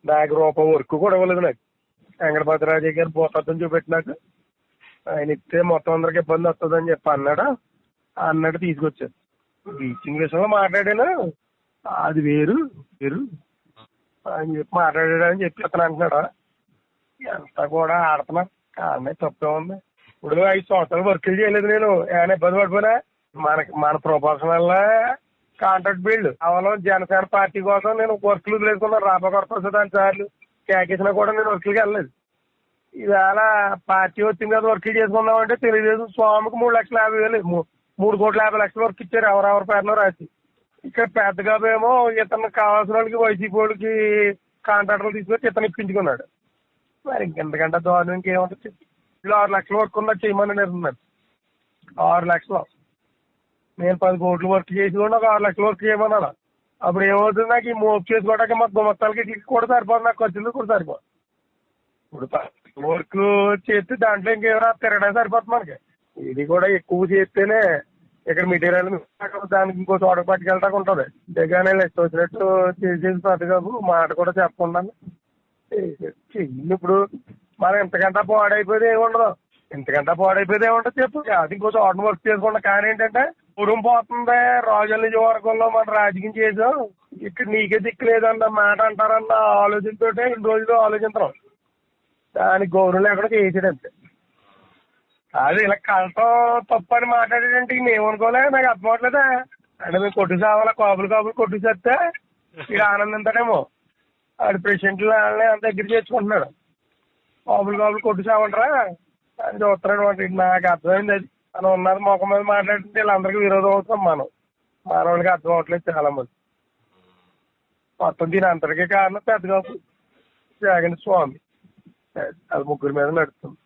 నాకు రూపాయి వర్క్ కూడా ఇవ్వలేదు. నాకు వెంకటపతిరాజయ్య గారు భూతత్వం చూపెట్టినాక ఆయన ఇస్తే మొత్తం అందరికి ఇబ్బంది వస్తుందని చెప్పి అన్నట్టు తీసుకొచ్చారు. బీచింగ్ విషయంలో మాట్లాడాను, అది వేరు వేరు అని చెప్పి మాట్లాడాడని చెప్పి అతను అంటున్నాడా. ఎంత కూడా ఆడుతున్నారు. అన్నయ్య తప్పే ఉంది. ఇప్పుడు 5 సంవత్సరాలు వర్కులు చేయలేదు నేను, ఏమైనా ఇబ్బంది పడిపోయినా. మన ప్రొపోర్షన్ వల్ల కాంట్రాక్ట్ బిల్డ్ అవలో జనసేన పార్టీ కోసం నేను వర్కులు వదిలేసుకున్నాను. రాబోకొరత దాని సార్లు కేకేసినా కూడా నేను వర్కులకి వెళ్ళలేదు. ఈవేళ పార్టీ వచ్చింది కదా వర్కులు చేసుకుందామంటే తెలుగుదేశం స్వామికి 3,50,000 3,50,00,000 వర్క్ ఇచ్చారు ఎవరెవరి పేరులో రాసి. ఇక్కడ పెద్దగా ఏమో ఇతను కావాల్సిన వాళ్ళకి వైసీపీ వాళ్ళకి కాంట్రాక్టర్లు తీసుకొచ్చి ఇతను ఇప్పించుకున్నాడు. మరి ఇంకెంతకంటే దారుణం ఇంకేముంటుంది. 6 లక్షల వర్క్ ఉన్నా చేయమని నేర్చున్నాను. 6 లక్షలు నేను 10 కోట్లు వర్క్ చేసి కూడా ఒక 6 లక్షల వర్క్ చేయమన్నాను. అప్పుడు ఏమవుతుంది, నాకు ఈ మోపు చేసుకోవడానికి మా గుమస్తాలకి ఇట్లకి కూడా సరిపోదు, నాకు ఖర్చులు కూడా సరిపోదు. ఇప్పుడు వర్క్ చేస్తే దాంట్లో ఇంకేమైనా తిరగడానికి సరిపోతుంది మనకి. ఇది కూడా ఎక్కువ చేస్తేనే ఇక్కడ మెటీరియల్ దానికి ఇంకో చోట పట్టుకెళ్ళటానికి ఉంటుంది. అంతేగానే లెక్క వచ్చినట్టు చేసేది పెద్దగాబు మాట కూడా చెప్పకుండా చెయ్యి. ఇప్పుడు మనం ఇంతకంటే పాడైపోయేది ఏముండదు. చెప్పు. అది ఇంకో చోట వర్క్ చేసుకుంటా. కానీ ఏంటంటే పురం పోతుంది. రాజుల నియోజకవర్గంలో మన రాజకీయం చేసాం, ఇక్కడ నీకే దిక్కు లేదన్న మాట అంటారన్న ఆలోచనతో ఇన్ని రోజులు ఆలోచించడం. దానికి గౌరవం లేకుండా చేసాడంతే. అది ఇలా కలటం తప్పు అని మాట్లాడాడంటే ఏమనుకోలే, నాకు అర్థం అవట్లేదా. అంటే మేము కొట్టు సావాలా, కాపులు కొట్టుసేస్తే ఇది ఆనందింతాడేమో. ఆడి ప్రెసిడెంట్లు వాళ్ళని అంత దగ్గర చేసుకుంటున్నాడు. కాపులు కొట్టు సావంటరా అని చూస్తున్నాడు అంటే. నాకు అర్థమైంది అది. మనం ఉన్నది మొఖం మీద మాట్లాడుతుంటే వీళ్ళందరికీ విరోధం అవుతాం. మన వాళ్ళకి అర్థం అవట్లేదు చాలా మంది. మొత్తం దీని అంతటికీ కారణం పెద్దగా జగన్ స్వామి. అది ముగ్గురు మీద నడుస్తుంది.